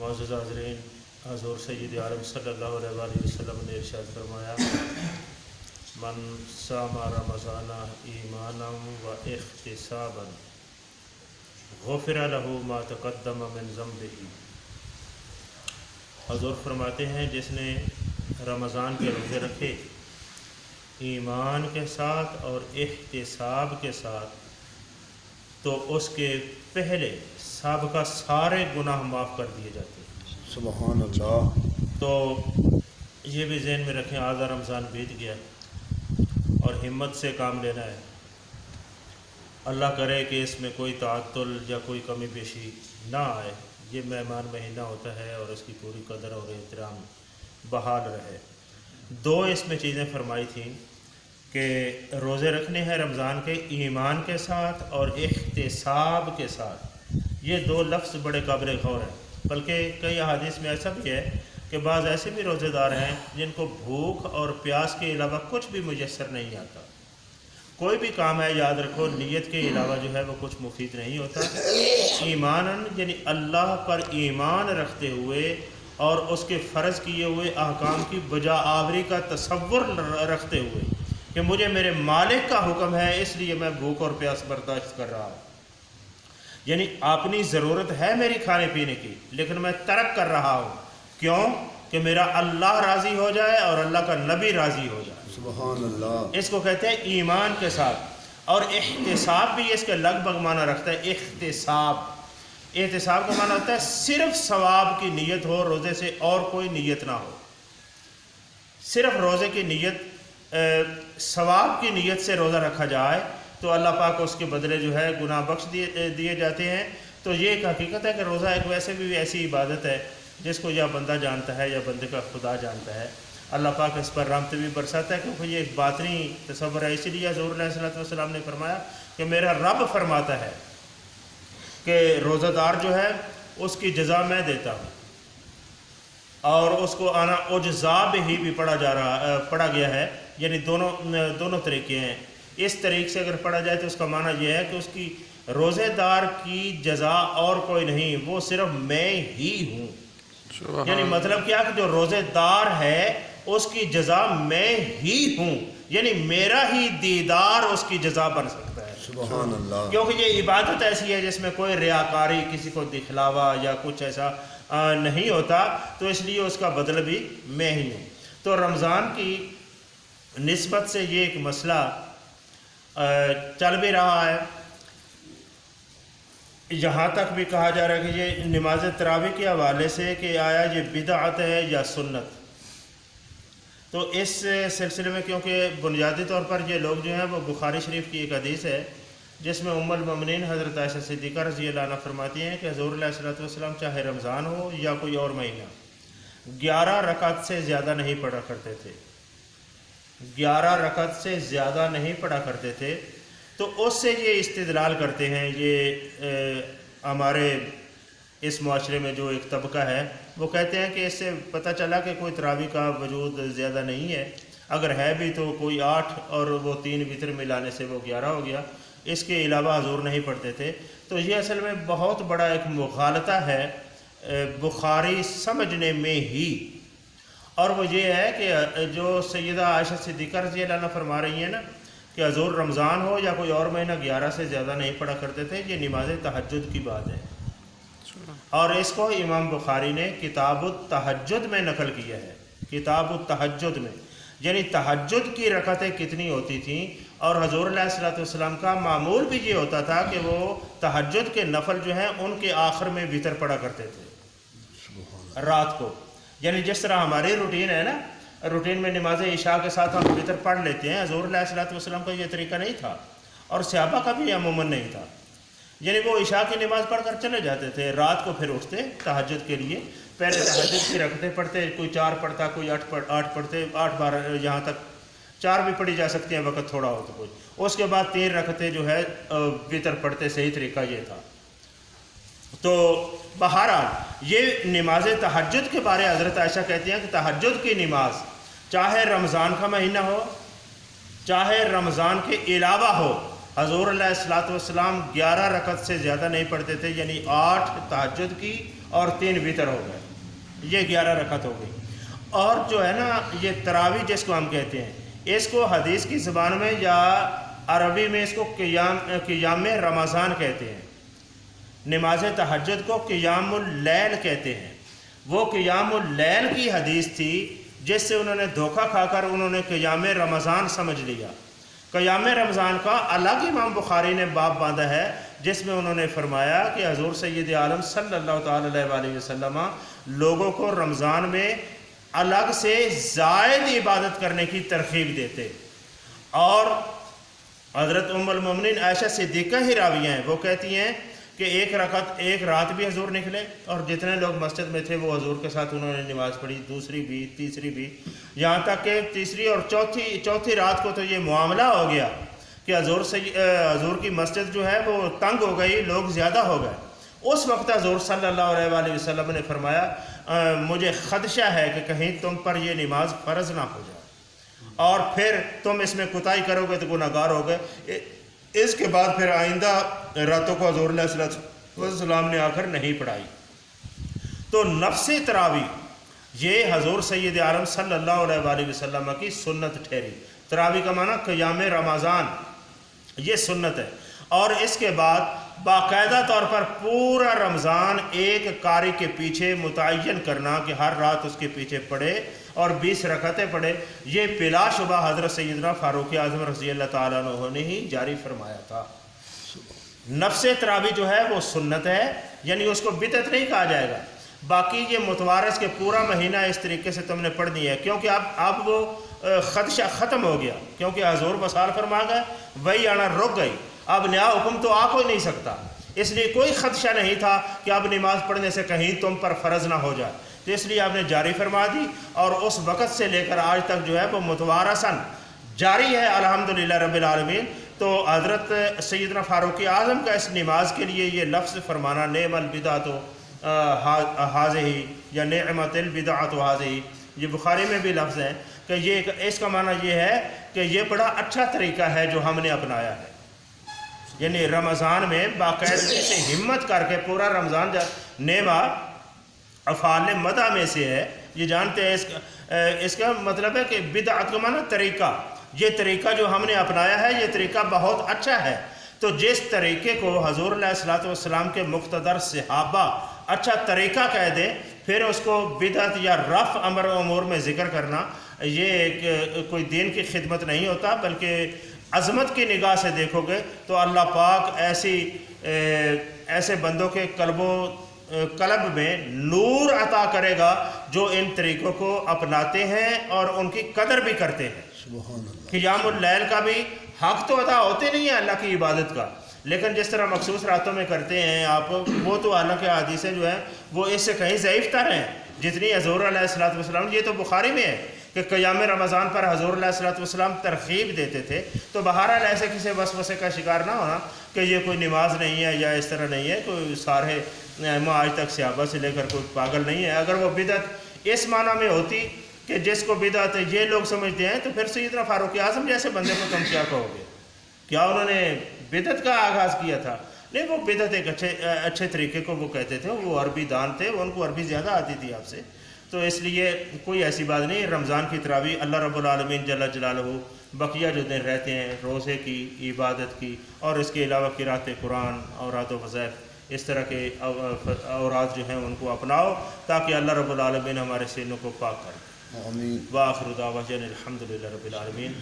معزز حاضرین، حضور سید عالم صلی اللہ علیہ وسلم نے ارشاد فرمایا، من صام رمضان ایمانا و احتسابا غفر له ما تقدم من ذنبه۔ حضور فرماتے ہیں جس نے رمضان کے روزے رکھے ایمان کے ساتھ اور احتساب کے ساتھ تو اس کے پہلے سابقہ سارے گناہ معاف کر دیے جاتے ہیں۔ سبحان اللہ۔ تو یہ بھی ذہن میں رکھیں، آدھا رمضان بیت گیا اور ہمت سے کام لینا ہے۔ اللہ کرے کہ اس میں کوئی تعطل یا کوئی کمی بیشی نہ آئے، یہ مہمان مہینہ ہوتا ہے اور اس کی پوری قدر اور احترام بحال رہے۔ دو اس میں چیزیں فرمائی تھیں کہ روزے رکھنے ہیں رمضان کے ایمان کے ساتھ اور احتساب کے ساتھ۔ یہ دو لفظ بڑے قابل غور ہیں، بلکہ کئی احادیث میں ایسا بھی ہے کہ بعض ایسے بھی روزے دار ہیں جن کو بھوک اور پیاس کے علاوہ کچھ بھی میسر نہیں آتا۔ کوئی بھی کام ہے، یاد رکھو، نیت کے علاوہ جو ہے وہ کچھ مفید نہیں ہوتا۔ ایماناً یعنی اللہ پر ایمان رکھتے ہوئے اور اس کے فرض کیے ہوئے احکام کی بجا آوری کا تصور رکھتے ہوئے کہ مجھے میرے مالک کا حکم ہے اس لیے میں بھوک اور پیاس برداشت کر رہا ہوں، یعنی اپنی ضرورت ہے میری کھانے پینے کی لیکن میں ترک کر رہا ہوں، کیوں کہ میرا اللہ راضی ہو جائے اور اللہ کا نبی راضی ہو جائے۔ سبحان اللہ۔ اس کو کہتے ہیں ایمان کے ساتھ۔ اور احتساب بھی اس کے لگ بھگ معنی رکھتا ہے۔ احتساب کا معنی ہوتا ہے صرف ثواب کی نیت ہو روزے سے اور کوئی نیت نہ ہو، صرف روزے کی نیت، ثواب کی نیت سے روزہ رکھا جائے تو اللہ پاک اس کے بدلے جو ہے گناہ بخش دیے جاتے ہیں۔ تو یہ ایک حقیقت ہے کہ روزہ ایک ویسے بھی ایسی عبادت ہے جس کو یا بندہ جانتا ہے یا بندے کا خدا جانتا ہے۔ اللہ پاک اس پر رحمت بھی برساتا ہے کیونکہ یہ ایک باطنی تصور ہے۔ اسی لیے حضور علیہ السلام نے فرمایا کہ میرا رب فرماتا ہے کہ روزہ دار جو ہے اس کی جزا میں دیتا ہوں، اور اس کو آنا اجزا بھی پڑھا گیا ہے، یعنی دونوں طریقے ہیں۔ اس طریقے سے اگر پڑھا جائے تو اس کا معنی یہ ہے کہ اس کی روزے دار کی جزا اور کوئی نہیں، وہ صرف میں ہی ہوں۔ یعنی مطلب کیا کہ جو روزے دار ہے اس کی جزا میں ہی ہوں، یعنی میرا ہی دیدار اس کی جزا بن سکتا ہے۔ سبحان اللہ۔ کیونکہ یہ عبادت ایسی ہے جس میں کوئی ریاکاری، کسی کو دکھلاوا یا کچھ ایسا نہیں ہوتا، تو اس لیے اس کا بدل بھی میں ہی ہوں۔ تو رمضان کی نسبت سے یہ ایک مسئلہ چل بھی رہا ہے، یہاں تک بھی کہا جا رہا ہے کہ یہ نماز تراویح کے حوالے سے کہ آیا یہ بدعت ہے یا سنت۔ تو اس سلسلے میں کیونکہ بنیادی طور پر یہ لوگ جو ہیں وہ بخاری شریف کی ایک حدیث ہے جس میں ام المؤمنین حضرت عائشہ صدیقہ رضی اللہ عنہ فرماتی ہیں کہ حضور علیہ السلام چاہے رمضان ہو یا کوئی اور مہینہ 11 رکعت سے زیادہ نہیں پڑھا کرتے تھے، 11 رکعت سے زیادہ نہیں پڑھا کرتے تھے۔ تو اس سے یہ استدلال کرتے ہیں، یہ ہمارے اس معاشرے میں جو ایک طبقہ ہے وہ کہتے ہیں کہ اس سے پتہ چلا کہ کوئی تراویح کا وجود زیادہ نہیں ہے، اگر ہے بھی تو کوئی 8 اور وہ 3 وتر ملانے سے وہ 11 ہو گیا، اس کے علاوہ حضور نہیں پڑھتے تھے۔ تو یہ اصل میں بہت بڑا ایک مغالطہ ہے بخاری سمجھنے میں ہی، اور وہ یہ ہے کہ جو سیدہ عائشہ صدیقہ رضی اللہ عنہ فرما رہی ہیں نا کہ حضور رمضان ہو یا کوئی اور مہینہ 11 سے زیادہ نہیں پڑھا کرتے تھے، یہ نماز تہجد کی بات ہے، اور اس کو امام بخاری نے کتاب التہجد میں نقل کیا ہے۔ کتاب التہجد میں یعنی تہجد کی رکعتیں کتنی ہوتی تھیں، اور حضور علیہ السلام کا معمول بھی یہ ہوتا تھا کہ وہ تہجد کے نفل جو ہیں ان کے آخر میں وتر پڑھا کرتے تھے رات کو، یعنی جس طرح ہماری روٹین ہے نا، روٹین میں نماز عشاء کے ساتھ ہم وتر پڑھ لیتے ہیں، حضور علیہ السلام کا یہ طریقہ نہیں تھا اور صحابہ کا بھی عموماً نہیں تھا، یعنی وہ عشاء کی نماز پڑھ کر چلے جاتے تھے، رات کو پھر اٹھتے تہجد کے لیے، پہلے تہجد کی رکعتیں پڑھتے، کوئی 4 پڑھتا، کوئی 8 پڑھتے، 8 12 یہاں تک 4 بھی پڑھی جا سکتی ہیں وقت تھوڑا ہو تو کوئی، اس کے بعد 3 رکعتیں جو ہے وتر پڑھتے۔ صحیح طریقہ یہ تھا۔ تو بہرحال یہ نماز تہجد کے بارے حضرت عائشہ کہتی ہیں کہ تہجد کی نماز چاہے رمضان کا مہینہ ہو چاہے رمضان کے علاوہ ہو، حضور علیہ السلام 11 رکعت سے زیادہ نہیں پڑھتے تھے، یعنی 8 تہجد کی اور 3 وتر ہو گئے، یہ 11 رکعت ہو گئی۔ اور جو ہے نا یہ تراویح جس کو ہم کہتے ہیں، اس کو حدیث کی زبان میں یا عربی میں اس کو قیام رمضان کہتے ہیں، نماز تہجد کو قیام اللیل کہتے ہیں۔ وہ قیام اللیل کی حدیث تھی جس سے انہوں نے دھوکہ کھا کر انہوں نے قیام رمضان سمجھ لیا۔ قیام رمضان کا الگ امام بخاری نے باب باندھا ہے جس میں انہوں نے فرمایا کہ حضور سید عالم صلی اللہ تعالی علیہ وسلم لوگوں کو رمضان میں الگ سے زائد عبادت کرنے کی ترغیب دیتے، اور حضرت ام المومنین عائشہ صدیقہ ہی راویہ ہیں، وہ کہتی ہیں کہ ایک رات بھی حضور نکلے اور جتنے لوگ مسجد میں تھے وہ حضور کے ساتھ انہوں نے نماز پڑھی، دوسری بھی تیسری بھی، یہاں تک کہ تیسری اور چوتھی رات کو تو یہ معاملہ ہو گیا کہ حضور کی مسجد جو ہے وہ تنگ ہو گئی، لوگ زیادہ ہو گئے۔ اس وقت حضور صلی اللہ علیہ وآلہ وسلم نے فرمایا مجھے خدشہ ہے کہ کہیں تم پر یہ نماز فرض نہ ہو جائے اور پھر تم اس میں کوتاہی کرو گے تو گناہ گار ہو گئے۔ اس کے بعد پھر آئندہ راتوں کو حضور علیہ السلام نے آ کر نہیں پڑھائی۔ تو نفس تراویح یہ حضور سید عالم صلی اللہ علیہ وآلہ وسلم کی سنت ٹھہری۔ تراویح کا معنی قیام رمضان، یہ سنت ہے۔ اور اس کے بعد باقاعدہ طور پر پورا رمضان ایک قاری کے پیچھے متعین کرنا کہ ہر رات اس کے پیچھے پڑھے اور 20 رکعتیں پڑھے، یہ بلا شبہ حضرت سیدنا فاروق اعظم رضی اللہ تعالیٰ عنہ نے ہی جاری فرمایا تھا۔ نفس تراویح جو ہے وہ سنت ہے، یعنی اس کو بدعت نہیں کہا جائے گا۔ باقی یہ متوارث کے پورا مہینہ اس طریقے سے تم نے پڑھنی ہے، کیونکہ اب وہ خدشہ ختم ہو گیا، کیونکہ حضور وصال فرما گئے، وہی آنا رک گئی، اب نیا حکم تو آ کوئی نہیں سکتا، اس لیے کوئی خدشہ نہیں تھا کہ اب نماز پڑھنے سے کہیں تم پر فرض نہ ہو جائے، تو اس لیے آپ نے جاری فرما دی، اور اس وقت سے لے کر آج تک جو ہے وہ متوارثاً جاری ہے الحمدللہ رب العالمین۔ تو حضرت سیدنا فاروق اعظم کا اس نماز کے لیے یہ لفظ فرمانا نعم البدعۃ ہذہ یا نعمت البدعۃ ہذہ، یہ بخاری میں بھی لفظ ہے کہ یہ اس کا معنی یہ ہے کہ یہ بڑا اچھا طریقہ ہے جو ہم نے اپنایا ہے، یعنی رمضان میں باقاعدگی سے ہمت کر کے پورا رمضان نعمہ افعال مدح میں سے ہے، یہ جانتے ہیں اس کا مطلب ہے کہ بدعت کا معنی طریقہ، یہ طریقہ جو ہم نے اپنایا ہے یہ طریقہ بہت اچھا ہے۔ تو جس طریقے کو حضور علیہ الصلوۃ والسلام کے مقتدر صحابہ اچھا طریقہ کہہ دیں، پھر اس کو بدعت یا رفع امر و امور میں ذکر کرنا یہ کوئی دین کی خدمت نہیں ہوتا، بلکہ عظمت کی نگاہ سے دیکھو گے تو اللہ پاک ایسے بندوں کے قلب میں نور عطا کرے گا جو ان طریقوں کو اپناتے ہیں اور ان کی قدر بھی کرتے ہیں۔ سبحان اللہ۔ قیام اللیل کا بھی حق تو ادا ہوتے نہیں ہے اللہ کی عبادت کا، لیکن جس طرح مخصوص راتوں میں کرتے ہیں آپ، وہ تو حالانکہ حدیثیں جو ہیں وہ اس سے کہیں ضعیف تر ہیں جتنی حضور علیہ الصلوۃ والسلام، یہ تو بخاری میں ہے کہ قیام رمضان پر حضور علیہ الصلوۃ والسلام ترغیب دیتے تھے۔ تو بہرحال ایسے کسی وسوسے کا شکار نہ ہونا کہ یہ کوئی نماز نہیں ہے یا اس طرح نہیں ہے، کوئی سارے آج تک صحابہ سے لے کر کوئی پاگل نہیں ہے۔ اگر وہ بدعت اس معنی میں ہوتی کہ جس کو بدعت یہ لوگ سمجھتے ہیں، تو پھر سیدنا فاروق اعظم جیسے بندے کو تم کیا کہو گے؟ کیا انہوں نے بدعت کا آغاز کیا تھا؟ نہیں، وہ بدعت ایک اچھے طریقے کو وہ کہتے تھے، وہ عربی دان تھے، ان کو عربی زیادہ آتی تھی آپ سے، تو اس لیے کوئی ایسی بات نہیں۔ رمضان کی تراویح اللہ رب العالمین جل جلالہ بقیہ جو دن رہتے ہیں روزے کی، عبادت کی، اور اس کے علاوہ قرات قرآن، اوراد و وظائف، اس طرح کے اوراد جو ہیں ان کو اپناؤ تاکہ اللہ رب العالمین ہمارے سینوں کو پاک کرے۔ آمین۔ وآخر دعوانا الحمدللہ رب العالمین۔